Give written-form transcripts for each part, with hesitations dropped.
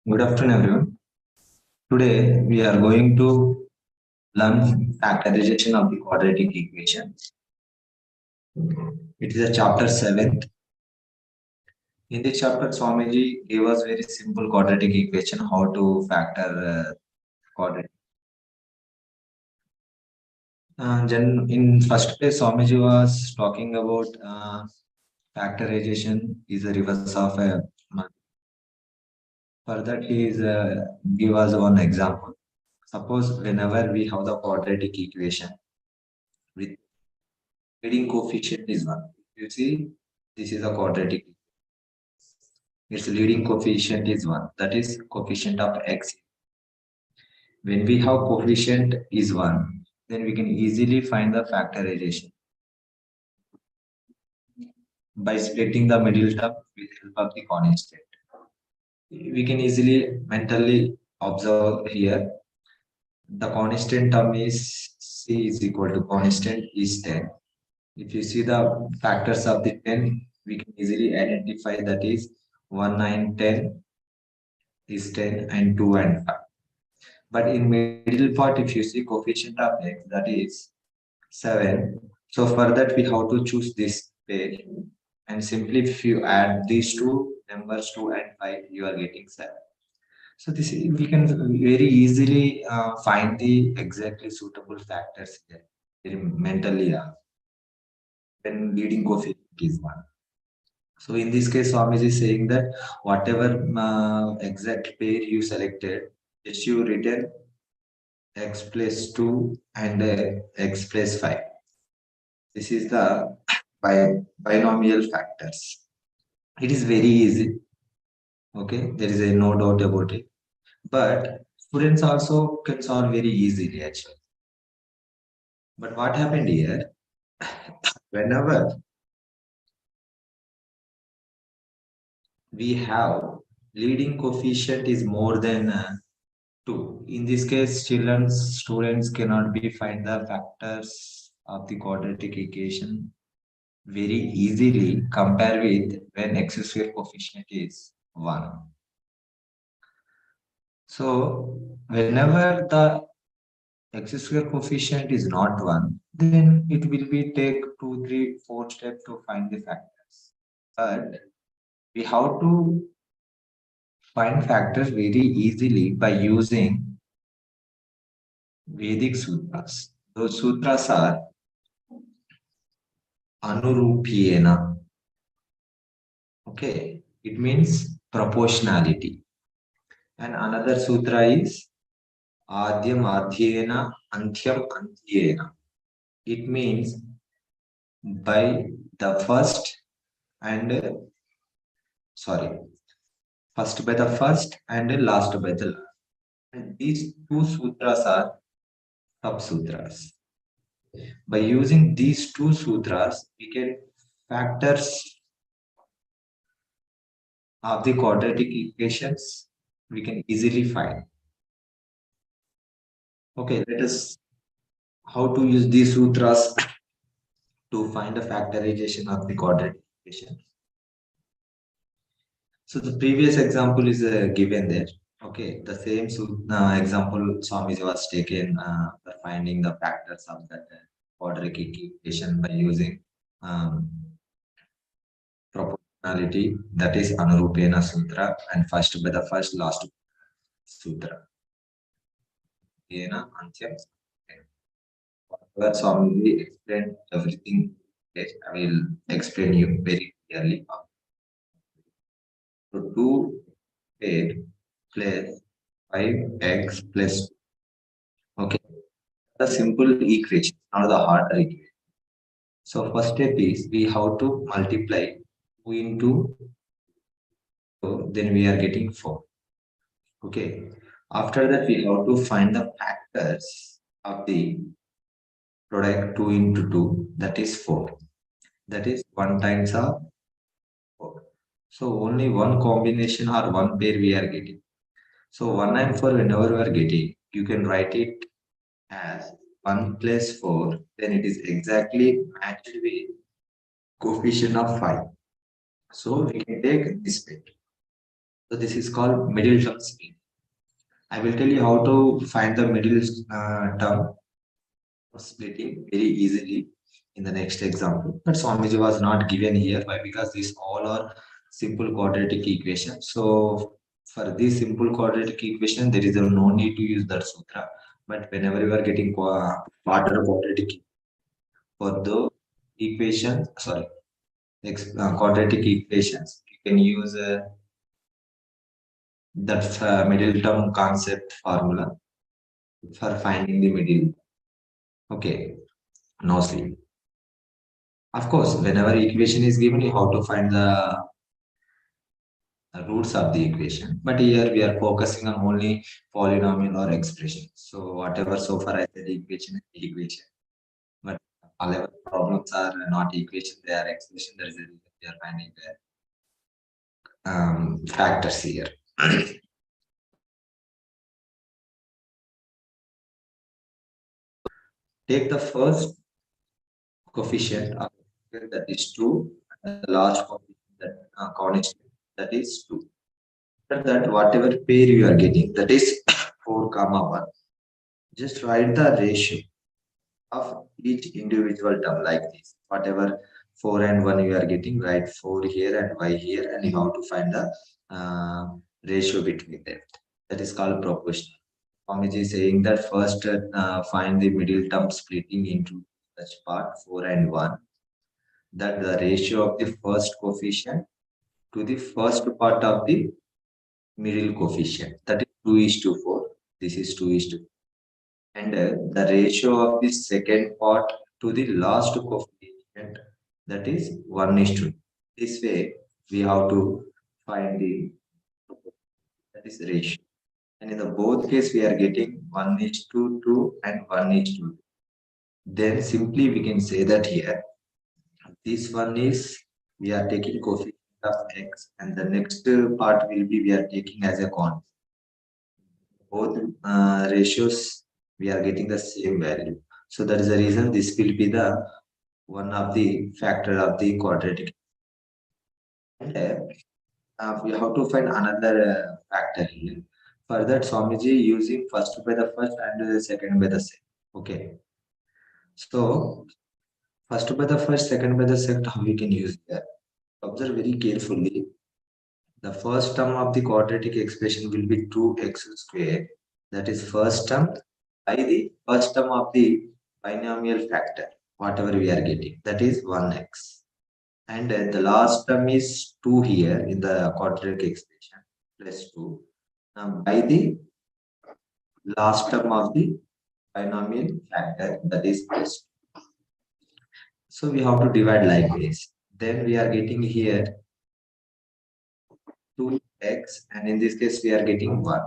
Good afternoon, everyone. Today we are going to learn factorization of the quadratic equation. It is a chapter 7. In this chapter, Swamiji gave us very simple quadratic equation, how to factor quadratic. Then in first place, Swamiji was talking about factorization is a reverse of a. For that, he is give us one example. Suppose whenever we have the quadratic equation with leading coefficient is 1. You see, this is a quadratic. Its leading coefficient is 1. That is coefficient of x. When we have coefficient is 1, then we can easily find the factorization by splitting the middle term with help of the constant. We can easily mentally observe here. The constant term is c is equal to constant is 10. If you see the factors of the 10, we can easily identify that is 1, 9, 10 is 10 and 2 and 5. But in middle part, if you see coefficient of x, that is 7. So for that, we have to choose this pair. And simply if you add these two numbers 2 and 5, you are getting 7. So this we can very easily find the exactly suitable factors here mentally when leading coefficient is 1. So in this case, Swamiji is saying that whatever exact pair you selected, just you return x plus 2 and x plus 5. This is the binomial factors. It is very easy. Okay, there is no doubt about it. But students also can solve very easily actually. But what happened here, whenever we have leading coefficient is more than 2. In this case, students cannot be find the factors of the quadratic equation very easily compare with when x square coefficient is 1. So whenever the x square coefficient is not 1, then it will be take 2, 3, 4 steps to find the factors. But we have to find factors very easily by using Vedic sutras. Those sutras are anurupyena. Okay, it means proportionality. And another sutra is adyam adhyena antyam antyena. It means by the first and first by the first and last by the last. And these two sutras are sub sutras. By using these two sutras, we can factors of the quadratic equations we can easily find. Okay, let us how to use these sutras to find the factorization of the quadratic equation. So the previous example is given there. Okay, the same example Swamiji was taken for finding the factors of that quadratic equation by using proportionality, that is Anurupena Sutra, and first by the first, last Sutra. Yena Antyam. Whatever Swamiji explained everything, I will explain you very clearly. So 2 plus 5x plus 2. Okay, the simple equation, not the harder equation. So first step is we have to multiply 2 into, so then we are getting 4. Okay. After that, we have to find the factors of the product 2 into 2, that is 4. That is 1 times of 4. So only one combination or one pair we are getting. So 1 and 4, whenever we are getting, you can write it as 1 plus 4, then it is exactly matched with coefficient of 5. So we can take this way. So this is called middle term speed. I will tell you how to find the middle term splitting very easily in the next example. But Swamiji was not given here. Why? Because these all are simple quadratic equations. So for this simple quadratic equation, there is no need to use that sutra. But whenever you are getting quarter quadratic for the equation, sorry, quadratic equations, you can use that middle term concept formula for finding the middle. Okay, now see. Of course, whenever equation is given, you have to find the roots of the equation. But here we are focusing on only polynomial or expression. So whatever so far I said equation is equation. But all our problems are not equation, they are expression. There is a reason we are finding the factors here. Take the first coefficient of that is 2, and the large coefficient that constant that is 2. After that, whatever pair you are getting, that is 4 comma 1. Just write the ratio of each individual term like this. Whatever 4 and 1 you are getting, write 4 here and y here, and you have to find the ratio between them. That is called proportional. Swamiji is saying that first find the middle term splitting into such part 4 and 1. That the ratio of the first coefficient to the first part of the middle coefficient. That is 2 is to 4. This is 2 is to 4. And the ratio of the second part to the last coefficient, that is 1 is to 2. This way we have to find the, that is ratio. And in the both case we are getting 1 is to 2 and 1 is to 2. Then simply we can say that here this one is we are taking coefficient of x, and the next part will be we are taking as a constant. Both ratios we are getting the same value. So that is the reason this will be the one of the factor of the quadratic. And we have to find another factor here. For that, Swamiji using first by the first and second by the second. Okay. So first by the first, second by the second, how we can use that? Observe very carefully. The first term of the quadratic expression will be 2x squared. That is first term by the first term of the binomial factor, whatever we are getting. That is 1x. And the last term is 2 here in the quadratic expression, plus 2. By the last term of the binomial factor, that is plus 2. So we have to divide like this. Then we are getting here 2x, and in this case we are getting 1.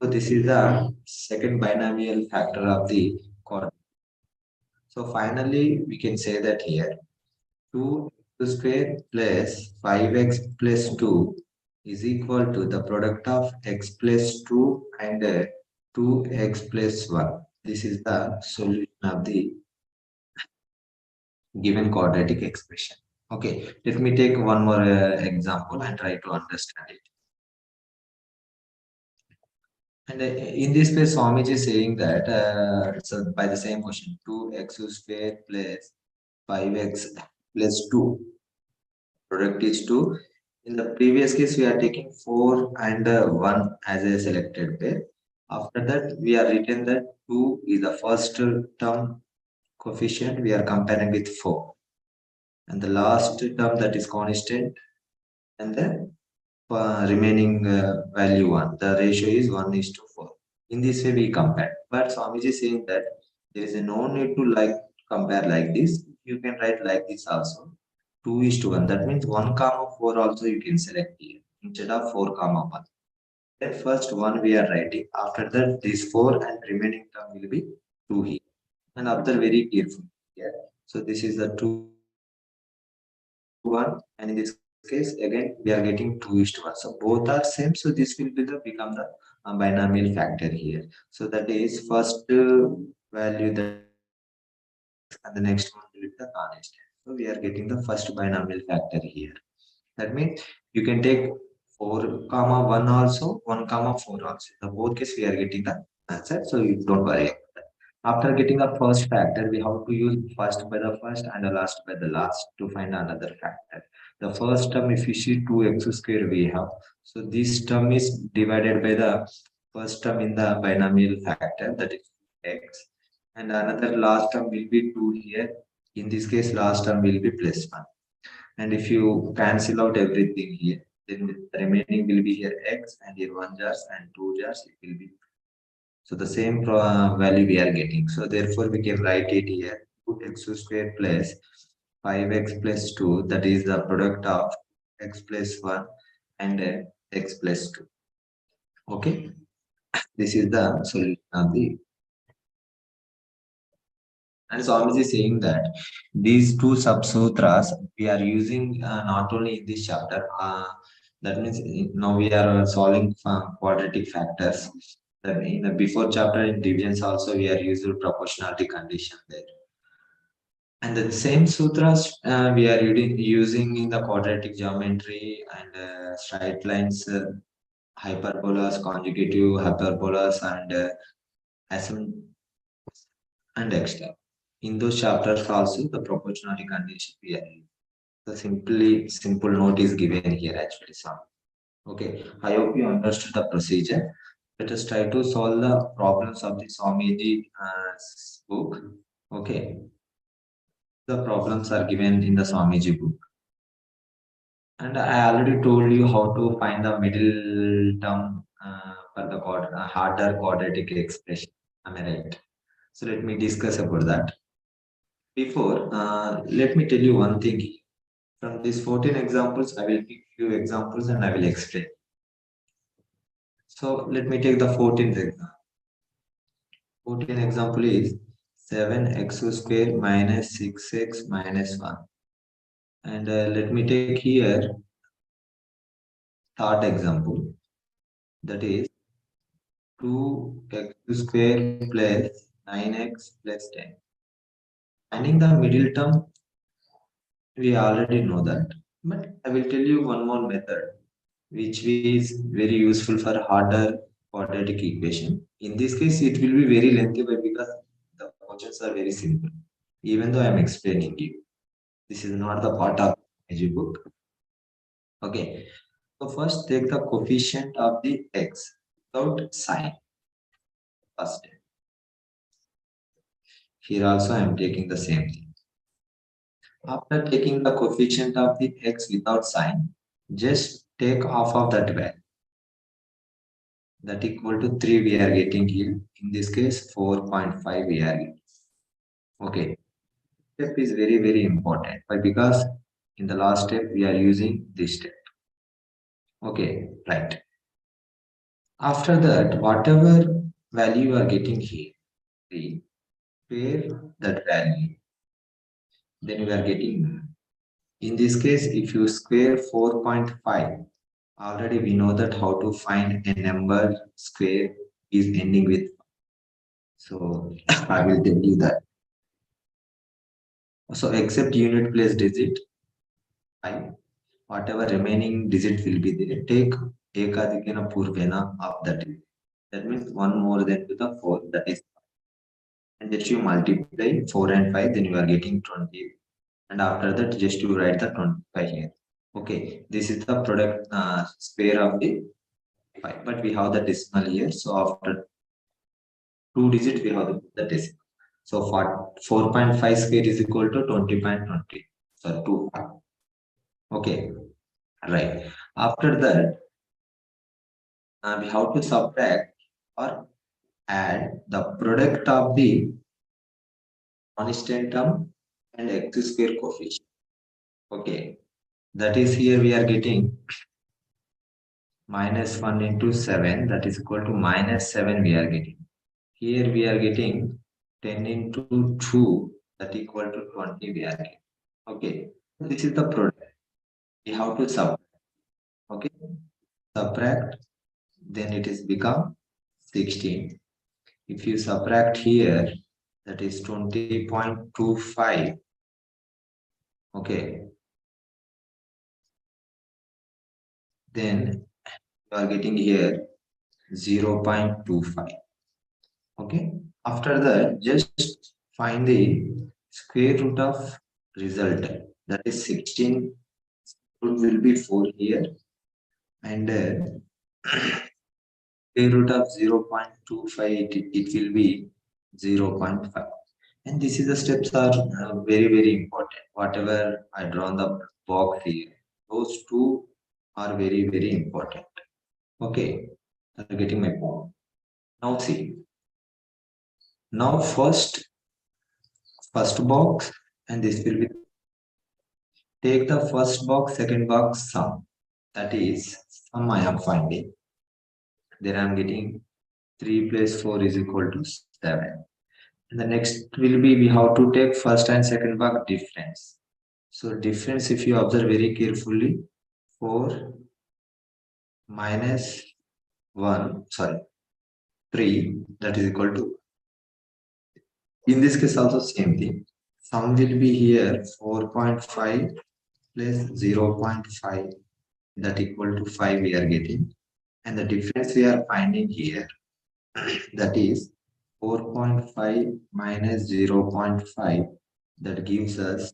So this is the second binomial factor of the quadratic. So finally we can say that here 2x square plus 5x plus 2 is equal to the product of x plus 2 and 2x plus 1. This is the solution of the given quadratic expression. Okay, let me take one more example and try to understand it. And in this case, Swamiji is saying that so by the same question, 2x square plus 5x plus 2. Product is 2. In the previous case, we are taking 4 and 1 as a selected pair. After that, we are written that 2 is the first term coefficient. We are comparing with 4. And the last term that is constant. And then remaining value 1. The ratio is 1 is to 4. In this way, we compare. But Swamiji is saying that there is no need to compare like this. You can write like this also. 2 is to 1. That means 1 comma 4 also you can select here instead of 4 comma 1. Then first 1 we are writing. After that, this 4 and remaining term will be 2 here. And observe very carefully here. So this is the 2 1, and in this case again we are getting 2:1. So both are same. So this will be the become the binomial factor here. So that is first value, that is x, and the next one will be the constant. So we are getting the first binomial factor here. That means you can take 4, 1 also, 1, 4 also. The both case we are getting the answer, so you don't worry about that. After getting the first factor, we have to use first by the first and the last by the last to find another factor. The first term, if you see 2x square we have, so this term is divided by the first term in the binomial factor, that is x, and another last term will be 2 here. In this case, last term will be plus 1. And if you cancel out everything here, then the remaining will be here x, and here 1 jars and 2 jars it will be. So the same value we are getting. So therefore we can write it here, 2x square plus 5x plus 2, that is the product of x plus 1 and x plus 2. Okay, this is the solution of the. And Swamiji is saying that these two sub-sutras we are using not only in this chapter, that means now we are solving quadratic factors. That in the before chapter in divisions also we are using proportionality condition there. And the same sutras we are using in the quadratic geometry and straight lines, hyperbolas, conjugative hyperbolas, and and extra. In those chapters also the proportionality condition we are using. The simple note is given here actually. Some. Okay, I hope you understood the procedure. Let us try to solve the problems of the Swamiji book. Okay, the problems are given in the Swamiji book. And I already told you how to find the middle term for the harder quadratic expression. Am I right? So let me discuss about that. Before, let me tell you one thing. From these 14 examples, I will pick few examples and I will explain. So let me take the 14th example. 14th example is 7x square minus 6x minus 1. And let me take here third example, that is 2x square plus 9x plus 10. Finding the middle term, we already know that. But I will tell you one more method, which is very useful for harder quadratic equation. In this case, it will be very lengthy because the questions are very simple. Even though I am explaining you, this is not the part of the book. Okay. So first take the coefficient of the x without sign. First. Here also I am taking the same thing. After taking the coefficient of the x without sign, just take half of that value. That equal to 3 we are getting here. In this case, 4.5 we are getting. Okay. Step is very important. Why? Because in the last step, we are using this step. Okay, right. After that, whatever value you are getting here, we square that value. Then you are getting, in this case, if you square 4.5, already we know that how to find a number square is ending with. So I will tell you that. So except unit place digit, 5, whatever remaining digit will be there, take ekadikena purvena of that. That means one more than to the 4, that is. And just you multiply 4 and 5, then you are getting 20. And after that, just you write the 25 here. Okay, this is the product square of the 5, but we have the decimal here. So after 2 digits, we have the decimal. So 4.5 square is equal to 20.20. So 2. Okay, right. After that, we have to subtract or add the product of the constant term and x square coefficient. Okay, that is here we are getting minus 1 into 7, that is equal to minus 7 we are getting. Here we are getting 10 into 2, that equal to 20 we are getting. Okay, this is the product. We have to subtract. Okay, subtract, then it is become 16. If you subtract here, that is 20.25. Okay, then you are getting here 0.25. Okay, after that, just find the square root of result. That is 16 root will be 4 here, and square root of 0.25, it will be 0.5. And this is the steps are very, very important. Whatever I drawn the box here, those two are very, very important. Okay, I'm getting my point. Now see, now first box, and this will be, take the first box, second box, sum. That is sum I am finding. Then I am getting 3 plus 4 is equal to 7. And the next will be, we have to take first and second box difference. So difference, if you observe very carefully, 4 minus 1, sorry, 3, that is equal to, in this case also same thing. Sum will be here 4.5 plus 0.5, that equal to 5 we are getting. And the difference we are finding here, that is 4.5 minus 0.5, that gives us,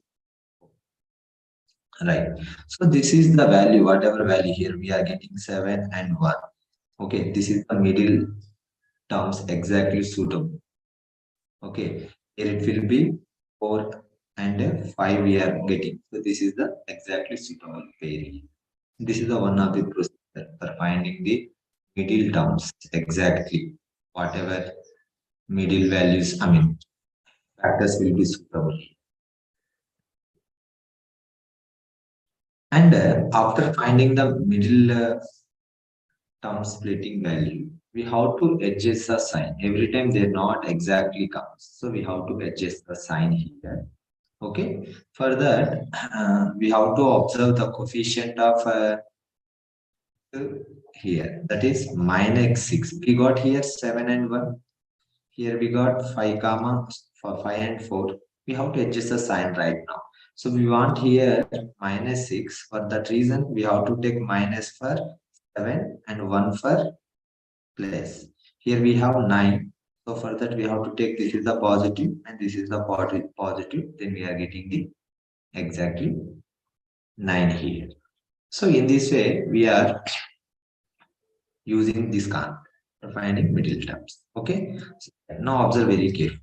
right. So this is the value, whatever value here, we are getting 7 and 1. Okay, this is the middle terms exactly suitable. Okay, here it will be 4 and 5 we are getting. So this is the exactly suitable pair. This is the one of the procedure for finding the middle terms exactly. Whatever middle values, I mean, factors will be suitable. And after finding the middle term splitting value, we have to adjust the sign. Every time they not exactly comes. So we have to adjust the sign here. Okay. For that, we have to observe the coefficient of here. That is minus 6. We got here 7 and 1. Here we got 5 comma for 5 and 4. We have to adjust the sign right now. So we want here minus 6. For that reason, we have to take minus for 7 and 1 for plus. Here we have 9. So for that, we have to take this is the positive and this is the positive. Then we are getting the exactly 9 here. So in this way, we are using this concept for finding middle terms. Okay. So now observe very carefully.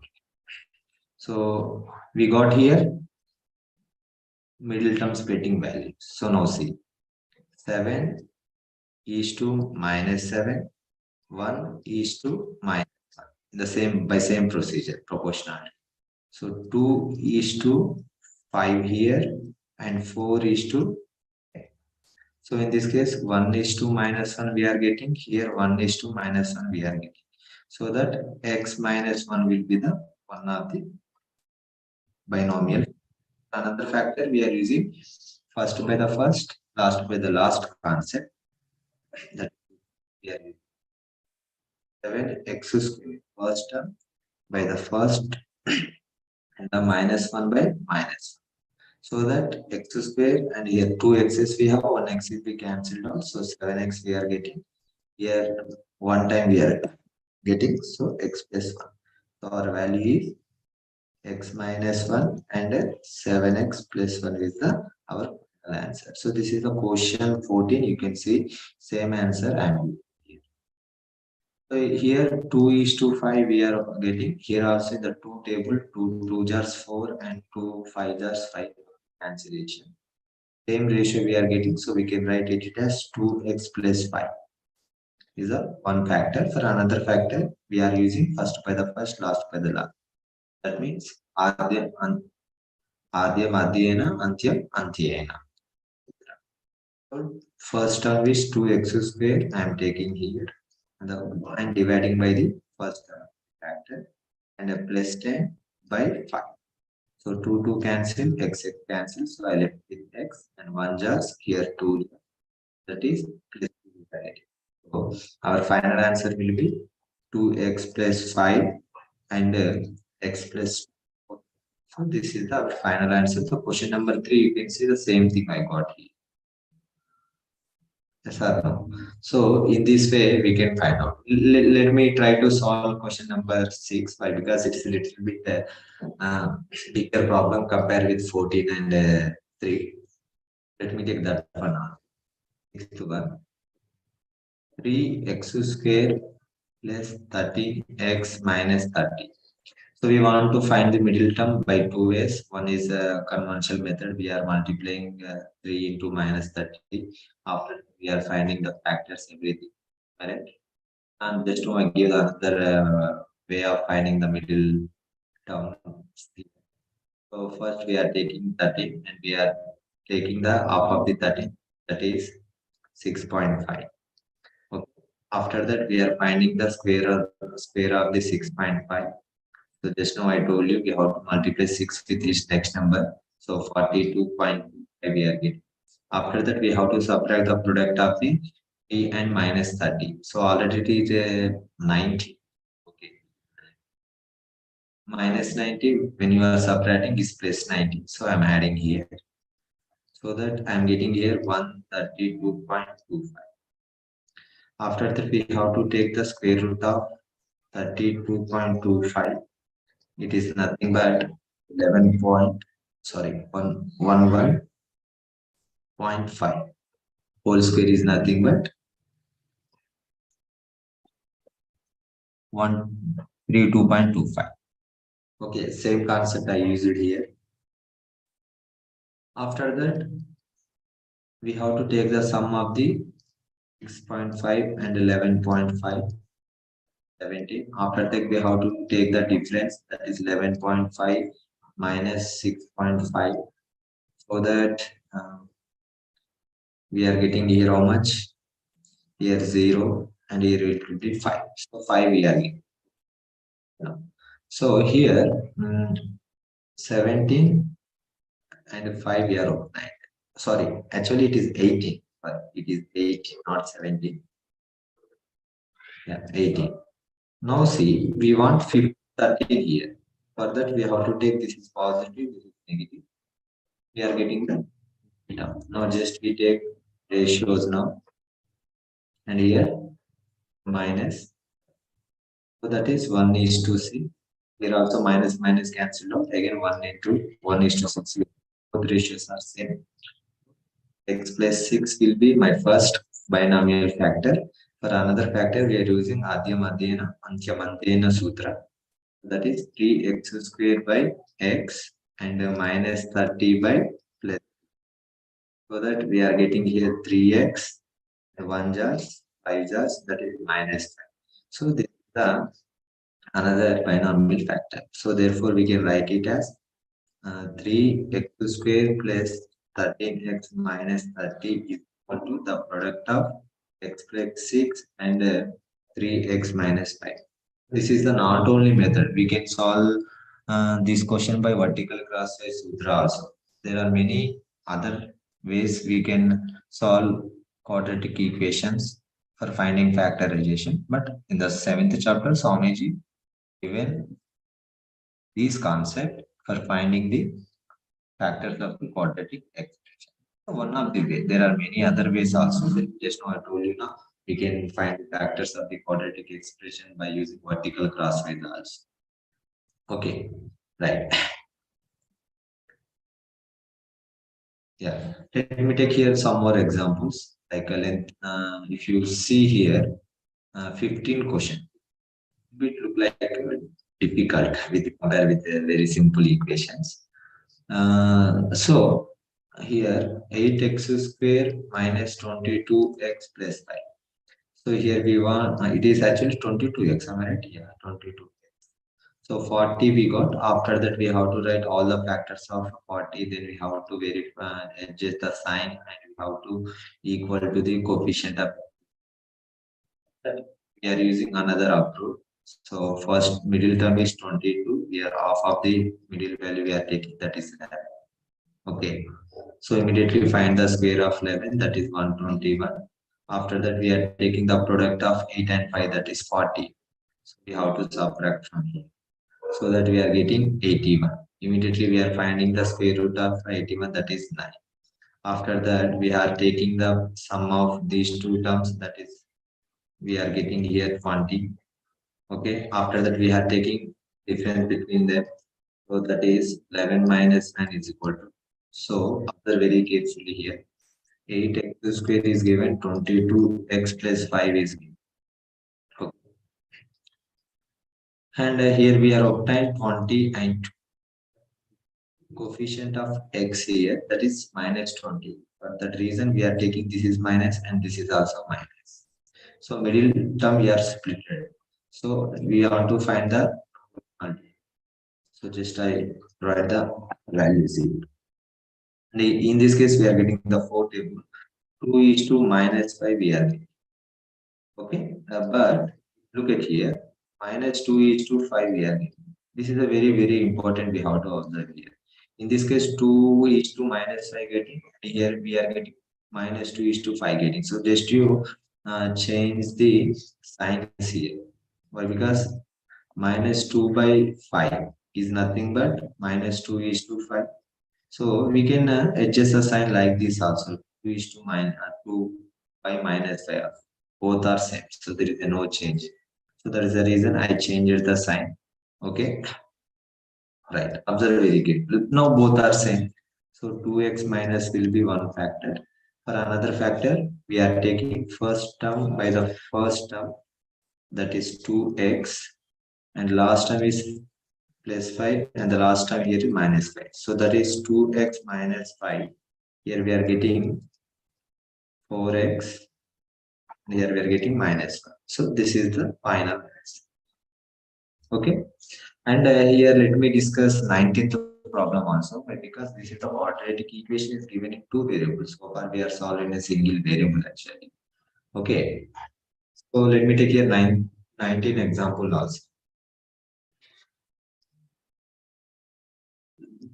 So we got here middle term splitting values. So now see, 7 is to minus 7, 1 is to minus 1. The same by same procedure, proportionality. So 2 is to 5 here and 4 is to 10. So in this case, 1 is to minus 1 we are getting. Here 1 is to minus 1 we are getting. So that x minus 1 will be the one of the binomial. Another factor we are using first by the first, last by the last concept. That we are using 7x squared first term by the first and the minus 1 by minus 1. So that x square and here 2 x's we have, 1 x will be cancelled out. So 7x we are getting. Here one time we are getting. So x plus 1. So our value is x minus 1 and 7x plus 1 is the our answer. So this is the question 14. You can see same answer and here. So here 2 is to 5 we are getting. Here also the 2 table, 2 jars 4 and 2 5 jars 5 cancellation. Same ratio we are getting. So we can write it as 2x plus 5 is a one factor. For another factor, we are using first by the first, last by the last. That means Adyam Adyena Antyam Antyena. So first term is 2x square. I am taking here. And dividing by the first factor and a plus 10 by 5. So 2 cancel, x cancel. So I left with x and 1 just here 2. That is plus 2 divided. So our final answer will be 2x plus 5 and x plus 4. So this is the final answer. So question number 3, you can see the same thing I got here. Yes or no? So in this way, we can find out. Let me try to solve question number 6. Why? Because it's a little bit bigger problem compared with 14 and 3. Let me take that for now. 1. 3x square plus 13x minus 30. So we want to find the middle term by 2 ways. One is a conventional method. We are multiplying 3 into minus 30. After we are finding the factors, everything. Correct? And just to give another way of finding the middle term. So first we are taking 13 and we are taking the half of the 13. That is 6.5. Okay. After that we are finding the square of the 6.5. So just now I told you we have to multiply 6 with this next number. So 42.5 we are getting. After that we have to subtract the product of the a and minus 30. So already it is 90. Okay. Minus 90 when you are subtracting is plus 90. So I'm adding here. So that I'm getting here 132.25. After that we have to take the square root of 32.25. It is nothing but 11 point, sorry, 111.5. Whole square is nothing but 132.25. Okay, same concept I used it here. After that, we have to take the sum of the 6.5 and 11.5. 17. After that, we have to take the difference, that is 11.5 minus 6.5. So that we are getting here how much? Here 0 and here it will be 5. So 5 we are getting. So here 17 and 5 we are obtained. Sorry, actually it is 18. But it is 18, not 17. Yeah, 18. Now see, we want 15, 13 here. For that we have to take this is positive, this is negative. We are getting the term. Now just we take ratios now. And here minus. So that is 1 is to C. Here also minus minus cancelled out. Again 1 into 1 is to 6. Both ratios are same. X plus 6 will be my first binomial factor. For another factor, we are using Adya Madhyana Antya Madhyana Sutra. That is 3x square by x and minus 30 by plus. So that we are getting here 3x, 1 just, 5 just, that is minus 5. So this is the another binomial factor. So therefore we can write it as 3x square plus 13x minus 30 is equal to the product of x plus 6 and 3x minus 5. This is the not only method. We can solve this question by vertical crosswise sutra also. There are many other ways we can solve quadratic equations for finding factorization. But in the 7th chapter, Swamiji given these concept for finding the factors of the quadratic expression. So one of the way. There are many other ways also. Just now I told you now we can find the factors of the quadratic expression by using vertical crosswise also. Okay, right. Yeah. Let me take here some more examples. Like a length. If you see here, 15 question. It look like difficult with compare with very simple equations. So here 8x square minus 22x plus 5. So here we want it is actually 22x, am I right? Yeah, 22. So 40 we got. After that, we have to write all the factors of 40. Then we have to verify, adjust the sign, and we have to equal to the coefficient of. We are using another approach. So first middle term is 22. We are off of the middle value we are taking, that is 11. Okay. So immediately find the square of 11, that is 121. After that, we are taking the product of 8 and 5, that is 40. So we have to subtract from here. So that we are getting 81. Immediately we are finding the square root of 81, that is 9. After that, we are taking the sum of these two terms, that is we are getting here 20. Okay. After that, we are taking difference between them. So that is 11 minus 9 is equal to. So observe very carefully here. 8x square is given, 22x plus 5 is given. Okay. And here we are obtained 20 and coefficient of x here, that is minus 20. For that reason, we are taking this is minus and this is also minus. So middle term we are split. So we want to find the multiple. So just I write the values here. And in this case, we are getting the 4 table. 2 is to minus 5 we are getting. Okay. But look at here. Minus 2 is to 5 we are getting. This is a very, very important we have to observe here. In this case, 2 is to minus 5 getting. Here we are getting minus 2 is to 5 getting. So just you change the signs here. Why? Because minus 2 by 5 is nothing but minus 2 is to 5. So we can adjust the sign like this also. 2 is to minus 2 by minus 5. Both are same. So there is no change. So that is the reason I changed the sign. Okay. Right. Observe very good. Now both are same. So 2x minus will be one factor. For another factor, we are taking first term by the first term, that is 2x, and last term is plus 5, and the last term here is minus 5. So that is 2x minus 5. Here we are getting 4x, and here we are getting minus 5. So this is the final answer. Okay. And here let me discuss 19th problem also, because this is the quadratic equation is given in two variables. So far we are solving a single variable actually. Okay. So let me take here 19 example also.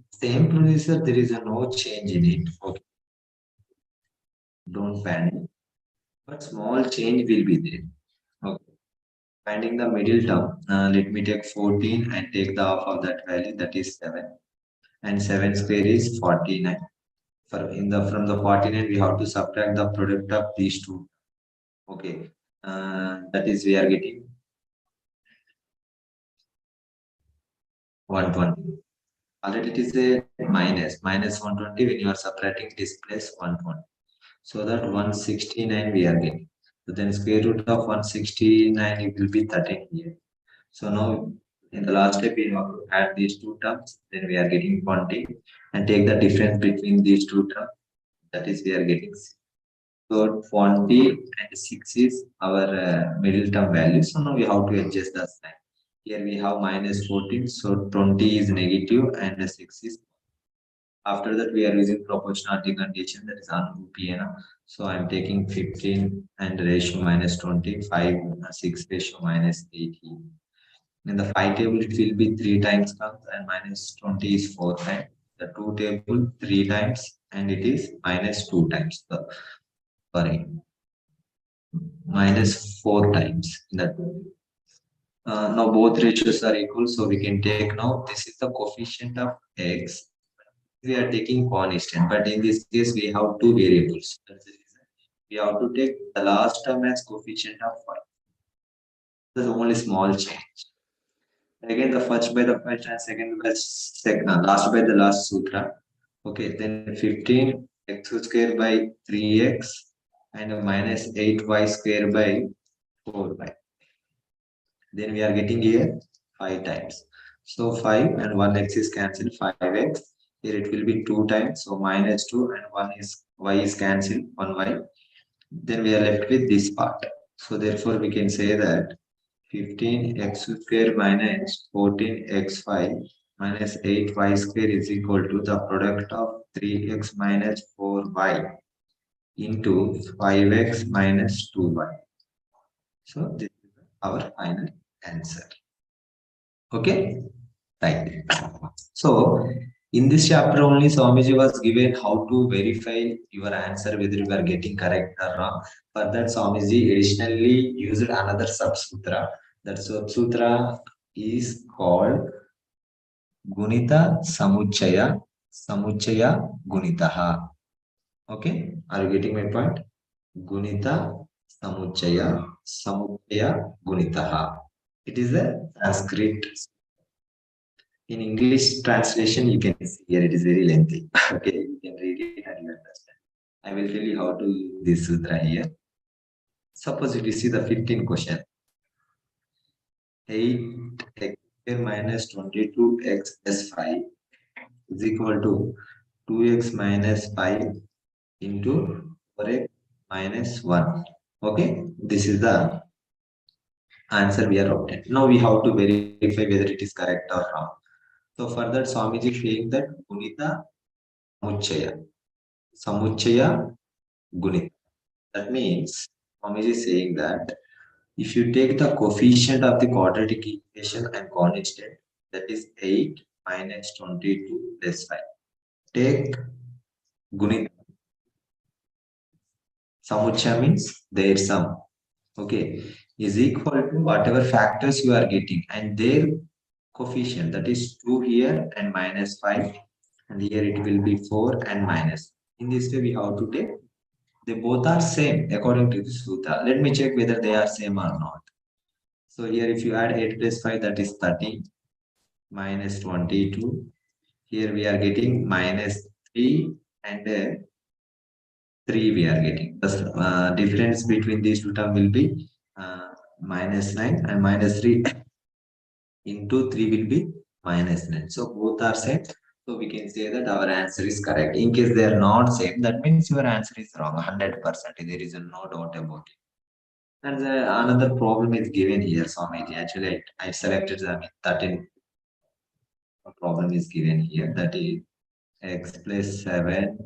Same procedure, there is no change in it. Okay. Don't panic. But small change will be there. Okay. Finding the middle term, let me take 14 and take the half of that value, that is 7. And 7 square is 49. From the 49, we have to subtract the product of these two. Okay. That is we are getting 120. Already it is a minus 120 when you are subtracting this plus 120. So that 169 we are getting. So then square root of 169 it will be 13 here. So now in the last step we have to add these two terms. Then we are getting 20 and take the difference between these two terms. That is we are getting 6. So 20 and 6 is our middle term value. So now we have to adjust the sign. Here we have minus 14. So 20 is negative and 6 is. After that, we are using proportionality condition, that is on PN. So I'm taking 15 and ratio minus 25, 6 ratio minus 18. In the 5 table, it will be 3 times comes and minus 20 is 4 times. The 2 table 3 times and it is minus 2 times. Sorry, minus 4 times. Now both ratios are equal, so we can take now this is the coefficient of x. We are taking constant, but in this case we have two variables. That's the reason. We have to take the last term as coefficient of 5. There's only small change. Again, the first by the first and second by second, last by the last sutra. Okay, then 15 x square by 3x and minus 8y square by 4y. Then we are getting here 5 times. So 5 and 1x is cancelled, 5x. Here it will be 2 times. So minus 2 and 1 is y is cancelled, 1y. Then we are left with this part. So therefore we can say that 15x square minus 14x5 minus 8y square is equal to the product of 3x minus 4y into 5x minus 2y. So this is our final answer. Okay, right. So in this chapter only Swamiji was given how to verify your answer whether you are getting correct or wrong. For that Swamiji additionally used another subsutra. That subsutra is called Gunita Samucchaya Gunitaha. Okay, are you getting my point? Gunita Samucchaya Gunitaha. It is a Sanskrit. In English translation, you can see here it is very lengthy. Okay, you can read it and you understand. I will tell you how to use this sutra here. Suppose if you see the 15th question. 8x minus 22x plus 5 is equal to 2x minus 5 into 4x minus 1. Okay, this is the answer we are obtained. Now we have to verify whether it is correct or wrong. So for that, Swamiji is saying that Gunita Samucchaya Gunita. That means Swamiji is saying that if you take the coefficient of the quadratic equation and constant, that is 8 minus 22 plus 5. Take Gunita. Samuchya means their sum. Okay, is equal to whatever factors you are getting and their coefficient, that is 2 here and minus 5, and here it will be 4 and minus. In this way we have to take, they both are same according to the sutra. Let me check whether they are same or not. So here if you add 8 plus 5, that is 30 minus 22. Here we are getting minus 3 and 3 we are getting. The difference between these two terms will be minus 9 and minus 3 into 3 will be minus 9. So both are same. So we can say that our answer is correct. In case they are not same, that means your answer is wrong 100%. There is no doubt about it. And another problem is given here, Swamiji. Actually, I selected the 13 problem is given here. That is x plus 7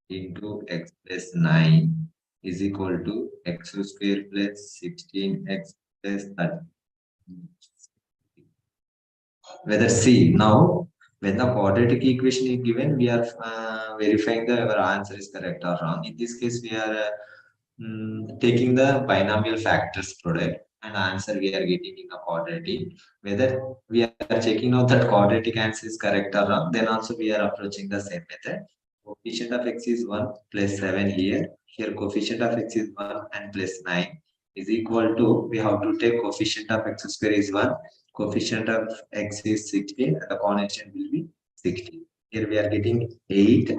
into x plus 9 is equal to x square plus 16x plus 30. Whether C now when the quadratic equation is given, we are verifying that our answer is correct or wrong. In this case, we are taking the binomial factors product and answer we are getting in the quadratic. Whether we are checking out that quadratic answer is correct or wrong, then also we are approaching the same method. Coefficient of x is 1 plus 7 here. Here coefficient of x is 1 and plus 9 is equal to, we have to take coefficient of x square is 1. Coefficient of x is 16 and the constant will be 16. Here we are getting 8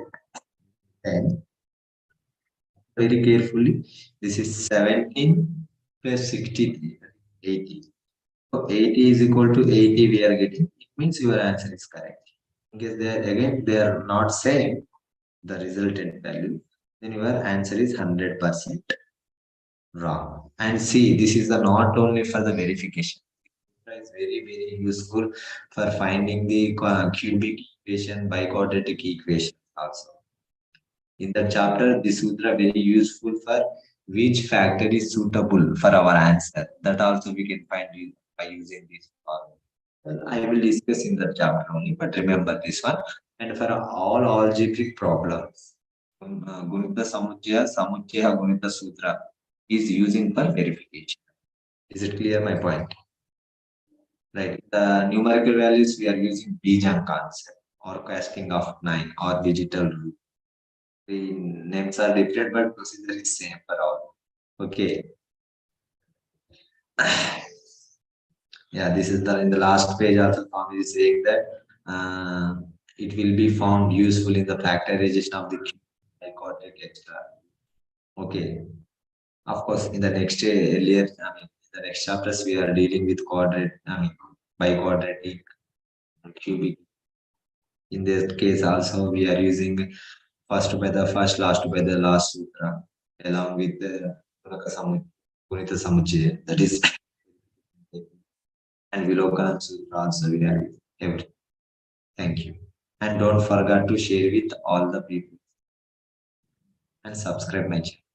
and very carefully this is 17 plus 63 80. So 80 is equal to 80 we are getting. It means your answer is correct. In case they are not same the resultant value, then your answer is 100% wrong. And see, this is the not only for the verification. Is very useful for finding the cubic equation by quadratic equation also. In the chapter, the sutra very useful for which factor is suitable for our answer. That also we can find by using this formula. Well, I will discuss in the chapter only, but remember this one. And for all algebraic problems, Gunita Samucchaya Gunita Sutra is using for verification. Is it clear my point? Right. The numerical values we are using Bijan concept or casting of 9 or digital rule. The names are different, but procedure is same for all. Okay. Yeah, this is the in the last page also Tom is saying that it will be found useful in the factorization of the quadratic extra. Okay. Of course, in the next earlier, in the next chapters we are dealing with quadratic, biquadratic, cubic. In this case also we are using first by the first, last by the last sutra along with the Gunita Samuccaye. That is and Vilokan Sutras everything. Thank you. And don't forget to share with all the people and subscribe my channel.